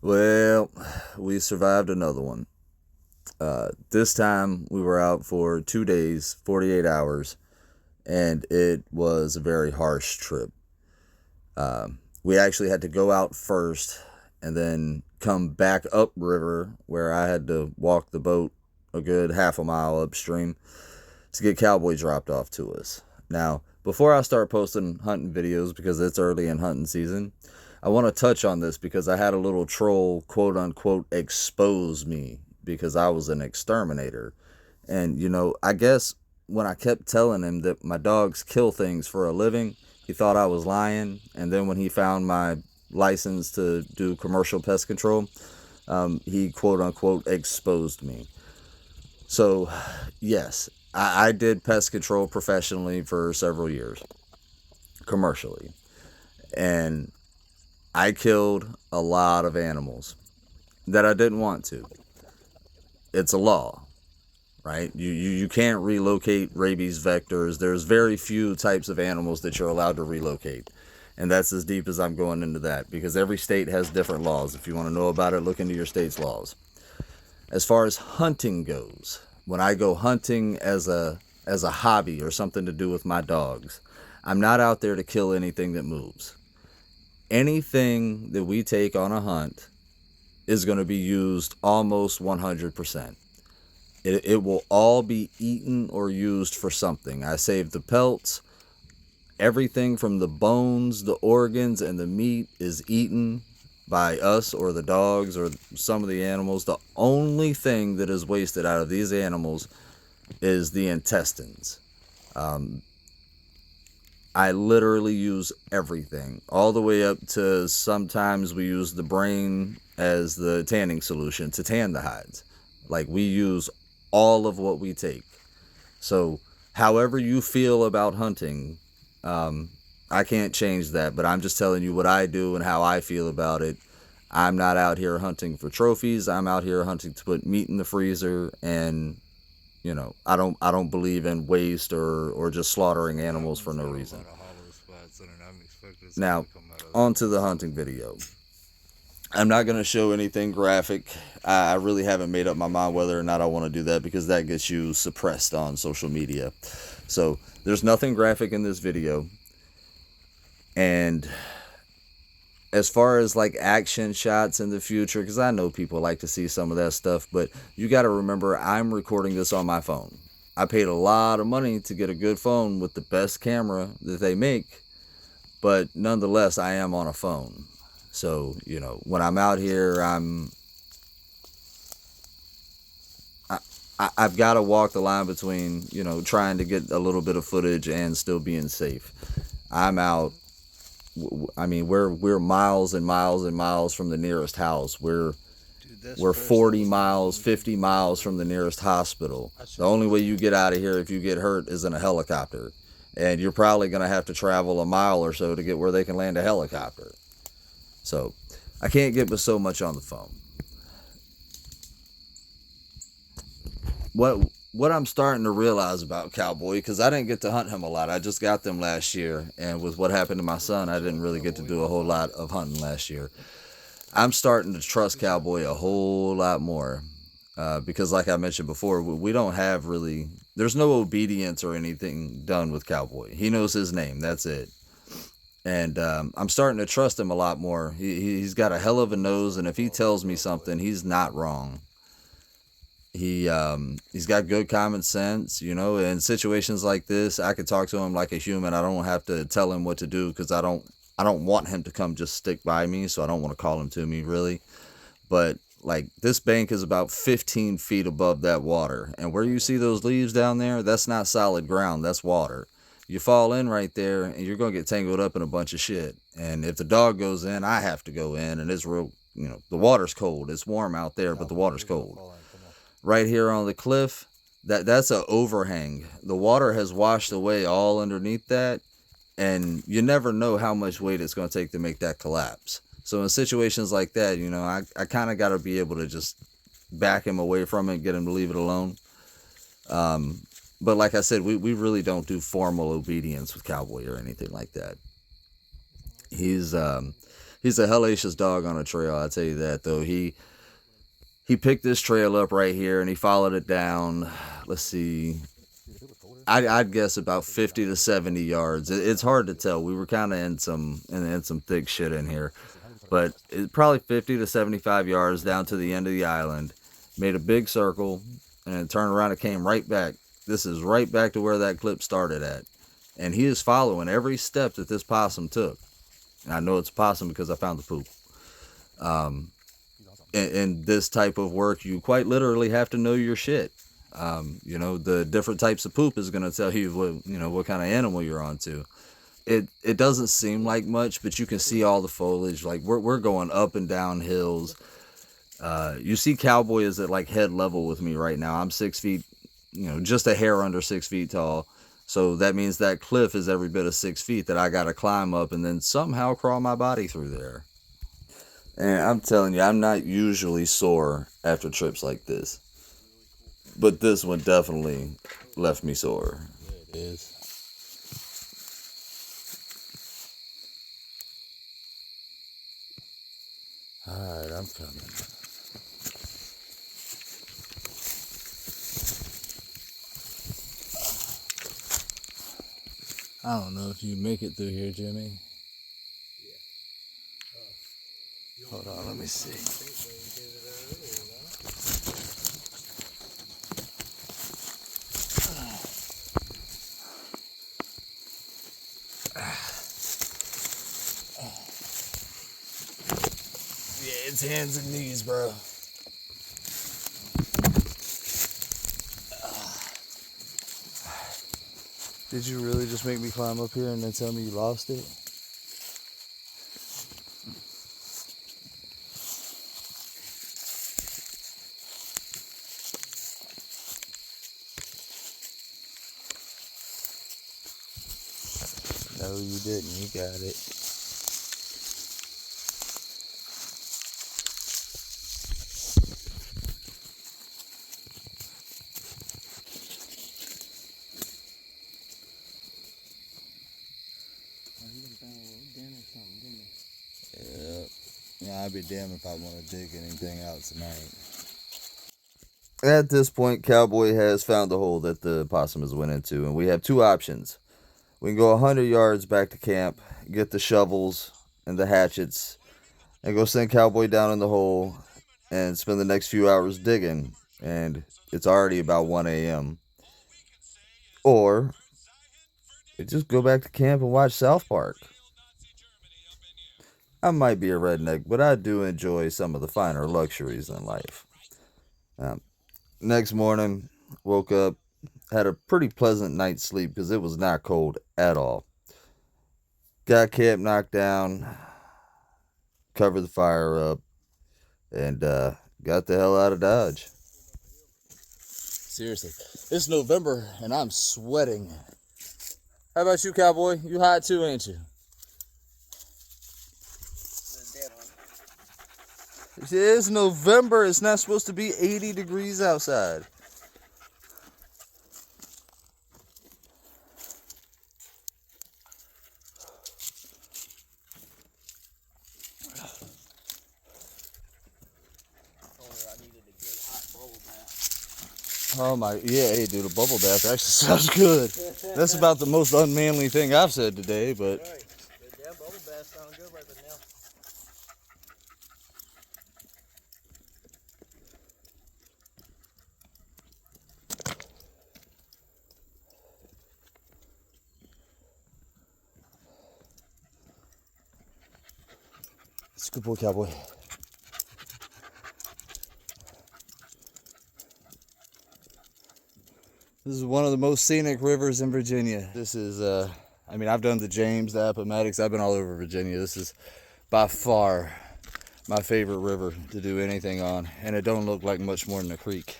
Well, we survived another one. This time we were out for 2 days, 48 hours, and it was a very harsh trip. We actually had to go out first and then come back upriver where I had to walk the boat a good half a mile upstream to get Cowboy dropped off to us. Now, before I start posting hunting videos because it's early in hunting season, I want to touch on this because I had a little troll, quote unquote, expose me because I was an exterminator. And, I guess when I kept telling him that my dogs kill things for a living, he thought I was lying. And then when he found my license to do commercial pest control, he, quote unquote, exposed me. So, yes, I did pest control professionally for several years, commercially. And I killed a lot of animals that I didn't want to. It's a law, right? You can't relocate rabies vectors. There's very few types of animals that you're allowed to relocate. And that's as deep as I'm going into that because every state has different laws. If you want to know about it, look into your state's laws. As far as hunting goes, when I go hunting as a hobby or something to do with my dogs, I'm not out there to kill anything that moves. Anything that we take on a hunt is going to be used almost 100%. It will all be eaten or used for something. I save the pelts. Everything from the bones, the organs, and the meat is eaten by us or the dogs or some of the animals. The only thing that is wasted out of these animals is the intestines. Um, I literally use everything, all the way up to sometimes we use the brain as the tanning solution to tan the hides. Like we use all of what we take. So, however you feel about hunting, um, I can't change that, but I'm just telling you what I do and how I feel about it. I'm not out here hunting for trophies. I'm out here hunting to put meat in the freezer, and I don't believe in waste or just slaughtering Yeah, I've animals been for no seeing a reason. lot of hollow spots in it. I'm expecting something Now, to come out of on that. to the hunting video. I'm not going to show anything graphic. I really haven't made up my mind whether or not I want to do that because that gets you suppressed on social media. So there's nothing graphic in this video. And as far as like action shots in the future, because I know people like to see some of that stuff, but you got to remember I'm recording this on my phone. I paid a lot of money to get a good phone with the best camera that they make, but nonetheless, I am on a phone. So, when I'm out here, I've got to walk the line between, trying to get a little bit of footage and still being safe. I'm out. I mean, we're miles and miles and miles from the nearest house. Dude, that's We're fresh. That 40 was good. miles, 50 miles from the nearest hospital. I The should only have way took you that. get out of here if you get hurt is in a helicopter. And you're probably going to have to travel a mile or so to get where they can land a helicopter. So I can't get but so much on the phone. What what I'm starting to realize about Cowboy, because I didn't get to hunt him a lot. I just got them last year, and with what happened to my son, I didn't really get to do a whole lot of hunting last year. I'm starting to trust Cowboy a whole lot more. Because, like I mentioned before, we don't have really. There's no obedience or anything done with Cowboy. He knows his name. That's it. And I'm starting to trust him a lot more. He's got a hell of a nose, and if he tells me something, he's not wrong. He's got good common sense. In situations like this, I could talk to him like a human. I don't have to tell him what to do because I don't want him to come just stick by me, so I don't want to call him to me really. But like this bank is about 15 feet above that water, and where you see those leaves down there, that's not solid ground, that's water. You fall in right there and you're going to get tangled up in a bunch of shit. And if the dog goes in, I have to go in, and it's real. The water's cold. It's warm out there, but No, the man, water's you're gonna cold. fall in. Come on. Right here on the cliff, that's a overhang. The water has washed away all underneath that, and you never know how much weight it's going to take to make that collapse. So in situations like that, I kind of got to be able to just back him away from it, get him to leave it alone. Um, but like I said, we really don't do formal obedience with Cowboy or anything like that. He's He's a hellacious dog on a trail, I tell you that. Though he picked this trail up right here and he followed it down. Let's see, I'd guess about 50 to 70 yards. It's hard to tell. We were kind of in some thick shit in here, but it's probably 50 to 75 yards down to the end of the island. Made a big circle and then turned around and came right back. This is right back to where that clip started at, and he is following every step that this possum took. And I know it's a possum because I found the poop. In this type of work, you quite literally have to know your shit. You know, the different types of poop is going to tell you what kind of animal you're onto. It doesn't seem like much, but you can see all the foliage. Like we're going up and down hills. You see Cowboy is at like head level with me right now. I'm 6 feet, just a hair under 6 feet tall. So that means that cliff is every bit of 6 feet that I got to climb up and then somehow crawl my body through there. And I'm telling you, I'm not usually sore after trips like this. But this one definitely left me sore. Yeah, it is. Alright, I'm coming. I don't know if you make it through here, Jimmy. Hold on, let me see. Yeah, it's hands and knees, bro. Did you really just make me climb up here and then tell me you lost it? No, you didn't. You got it. Yeah, I'd be damned if I want to dig anything out tonight. At this point, Cowboy has found the hole that the possum has went into, and we have two options. We can go 100 yards back to camp, get the shovels and the hatchets, and go send Cowboy down in the hole and spend the next few hours digging, and it's already about 1 a.m. Or we just go back to camp and watch South Park. I might be a redneck, but I do enjoy some of the finer luxuries in life. Next morning, woke up, had a pretty pleasant night's sleep because it was not cold at all. Got camp knocked down, covered the fire up, and got the hell out of Dodge. Seriously, it's November and I'm sweating. How about you, Cowboy? You hot too, ain't you? It is November. It's not supposed to be 80 degrees outside. Oh my, yeah, hey dude, a bubble bath actually sounds good. That's about the most unmanly thing I've said today, but. Right. The damn bubble bath sounds good right now. It's a good boy, Cowboy. This is one of the most scenic rivers in Virginia. This is, I mean, I've done the James, the Appomattox. I've been all over Virginia. This is by far my favorite river to do anything on, and it don't look like much more than a creek.